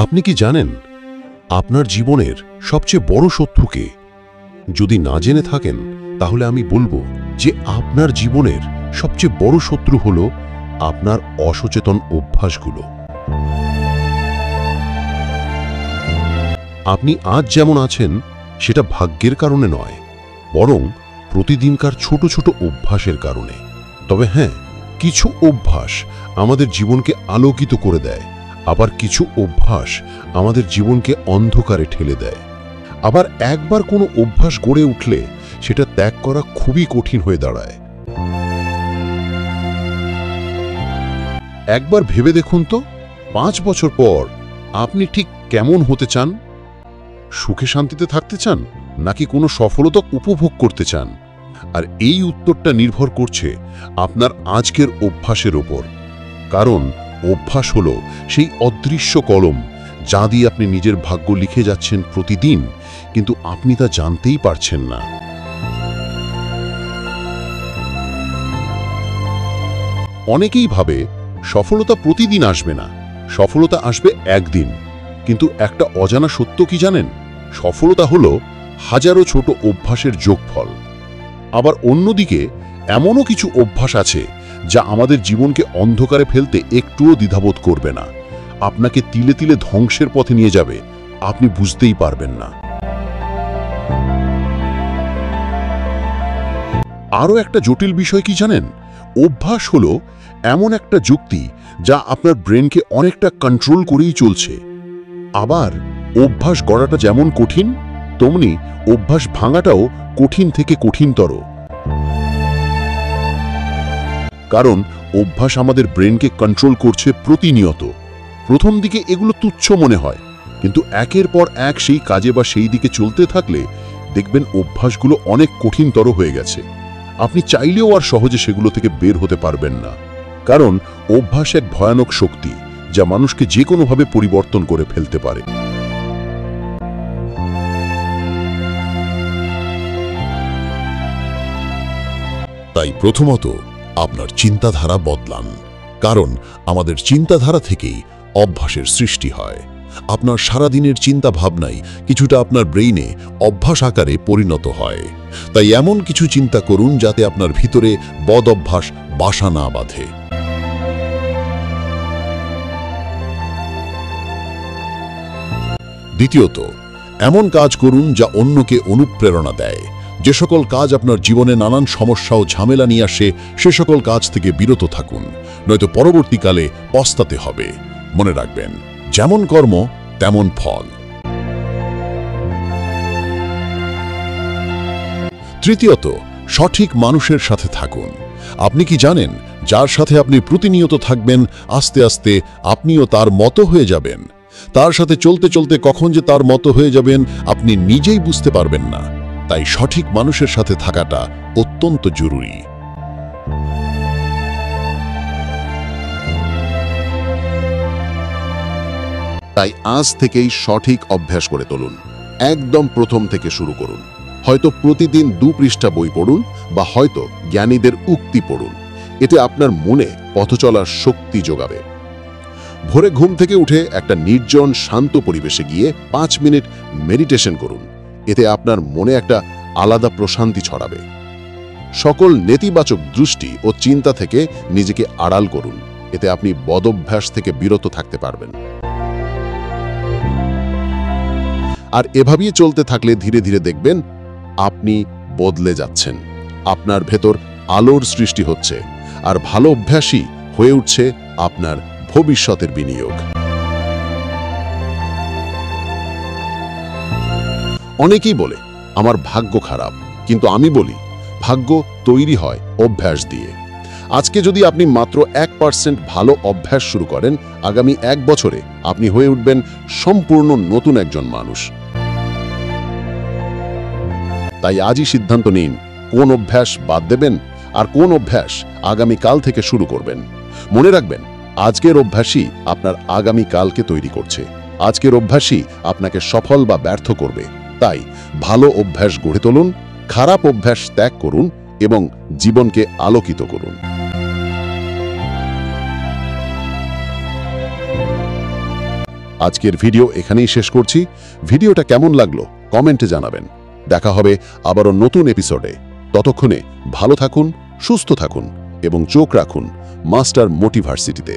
আপনি কি জানেন আপনার জীবনের সবচেয়ে বড় শত্রুকে? যদি না জেনে থাকেন তাহলে আমি বলবো যে আপনার জীবনের সবচেয়ে বড় শত্রু হলো আপনার অসচেতন অভ্যাসগুলো। আপনি আজ যেমন আছেন সেটা ভাগ্যের কারণে নয়, বরং প্রতিদিনকার ছোট ছোট অভ্যাসের কারণে। তবে হ্যাঁ, কিছু অভ্যাস আমাদের জীবনকে আলোকিত করে দেয়, আবার কিছু অভ্যাস আমাদের জীবনকে অন্ধকারে ঠেলে দেয়। আবার একবার কোনো অভ্যাস গড়ে উঠলে সেটা ত্যাগ করা খুবই কঠিন হয়ে দাঁড়ায়। একবার ভেবে দেখুন তো, 5 বছর পর আপনি ঠিক কেমন হতে চান? সুখে শান্তিতে থাকতে চান, নাকি কোনো সফলতা উপভোগ করতে চান? আর এই উত্তরটা নির্ভর করছে আপনার আজকের অভ্যাসের ওপর। কারণ অভ্যাস হলো সেই অদৃশ্য কলম যা দিয়ে আপনি নিজের ভাগ্য লিখে যাচ্ছেন প্রতিদিন, কিন্তু আপনি তা জানতেই পারছেন না। অনেকেই ভাবে সফলতা প্রতিদিন আসবে না, সফলতা আসবে একদিন। কিন্তু একটা অজানা সত্য কি জানেন? সফলতা হলো হাজারো ছোট অভ্যাসের যোগফল। আবার অন্যদিকে এমনও কিছু অভ্যাস আছে যা আমাদের জীবনকে অন্ধকারে ফেলতে একটুও দ্বিধাবোধ করবে না, আপনাকে তিলে তিলে ধ্বংসের পথে নিয়ে যাবে, আপনি বুঝতেই পারবেন না। আরও একটা জটিল বিষয় কি জানেন? অভ্যাস হলো এমন একটা যুক্তি যা আপনার ব্রেনকে অনেকটা কন্ট্রোল করেই চলছে। আবার অভ্যাস গড়াটা যেমন কঠিন, তেমনি অভ্যাস ভাঙাটাও কঠিন থেকে কঠিনতর। কারণ অভ্যাস আমাদের ব্রেনকে কন্ট্রোল করছে প্রতিনিয়ত। প্রথম দিকে এগুলো তুচ্ছ মনে হয়, কিন্তু একের পর এক সেই কাজে বা সেই দিকে চলতে থাকলে দেখবেন অভ্যাসগুলো অনেক কঠিনতর হয়ে গেছে। আপনি চাইলেও আর সহজে সেগুলো থেকে বের হতে পারবেন না। কারণ অভ্যাস এক ভয়ানক শক্তি যা মানুষকে যে কোনোভাবে পরিবর্তন করে ফেলতে পারে। তাই প্রথমত আপনার চিন্তাধারা বদলান, কারণ আমাদের চিন্তাধারা থেকেই অভ্যাসের সৃষ্টি হয়। আপনার সারাদিনের চিন্তা ভাবনাই কিছুটা আপনার ব্রেইনে অভ্যাস আকারে পরিণত হয়। তাই এমন কিছু চিন্তা করুন যাতে আপনার ভিতরে বদ অভ্যাস বাসা না বাঁধে। দ্বিতীয়ত, এমন কাজ করুন যা অন্যকে অনুপ্রেরণা দেয়। যে সকল কাজ আপনার জীবনে নানান সমস্যা ও ঝামেলা নিয়ে আসে, সে সকল কাজ থেকে বিরত থাকুন, নয়তো পরবর্তীকালে পস্তাতে হবে। মনে রাখবেন, যেমন কর্ম তেমন ফল। তৃতীয়ত, সঠিক মানুষের সাথে থাকুন। আপনি কি জানেন, যার সাথে আপনি প্রতিনিয়ত থাকবেন, আস্তে আস্তে আপনিও তার মতো হয়ে যাবেন। তার সাথে চলতে চলতে কখন যে তার মতো হয়ে যাবেন আপনি নিজেই বুঝতে পারবেন না। তাই সঠিক মানুষের সাথে থাকাটা অত্যন্ত জরুরি। তাই আজ থেকেই সঠিক অভ্যাস করে তুলুন। একদম প্রথম থেকে শুরু করুন। হয়তো প্রতিদিন 2 পৃষ্ঠা বই পড়ুন, বা হয়তো জ্ঞানীদের উক্তি পড়ুন। এতে আপনার মনে পথ চলার শক্তি যোগাবে। ভোরে ঘুম থেকে উঠে একটা নির্জন শান্ত পরিবেশে গিয়ে 5 মিনিট মেডিটেশন করুন। এতে আপনার মনে একটা আলাদা প্রশান্তি ছড়াবে। সকল নেতিবাচক দৃষ্টি ও চিন্তা থেকে নিজেকে আড়াল করুন। এতে আপনি বদঅভ্যাস থেকে বিরত থাকতে পারবেন। আর এভাবেই চলতে থাকলে ধীরে ধীরে দেখবেন আপনি বদলে যাচ্ছেন। আপনার ভেতর আলোর সৃষ্টি হচ্ছে, আর ভালো অভ্যাসই হয়ে উঠছে আপনার ভবিষ্যতের বিনিয়োগ। অনেকেই বলে আমার ভাগ্য খারাপ, কিন্তু আমি বলি ভাগ্য তৈরি হয় অভ্যাস দিয়ে। আজকে যদি আপনি মাত্র 1% ভালো অভ্যাস শুরু করেন, আগামী 1 বছরে আপনি হয়ে উঠবেন সম্পূর্ণ নতুন একজন মানুষ। তাই আজই সিদ্ধান্ত নিন কোন অভ্যাস বাদ দেবেন আর কোন অভ্যাস আগামীকাল থেকে শুরু করবেন। মনে রাখবেন, আজকের অভ্যাসই আপনার আগামীকালকে তৈরি করছে। আজকের অভ্যাসই আপনাকে সফল বা ব্যর্থ করবে। তাই ভালো অভ্যাস গড়ে তুলুন, খারাপ অভ্যাস ত্যাগ করুন এবং জীবনকে আলোকিত করুন। আজকের ভিডিও এখানেই শেষ করছি। ভিডিওটা কেমন লাগলো কমেন্টে জানাবেন। দেখা হবে আবারও নতুন এপিসোডে। ততক্ষণে ভালো থাকুন, সুস্থ থাকুন এবং চোখ রাখুন মাস্টার মোটিভার্সিটিতে।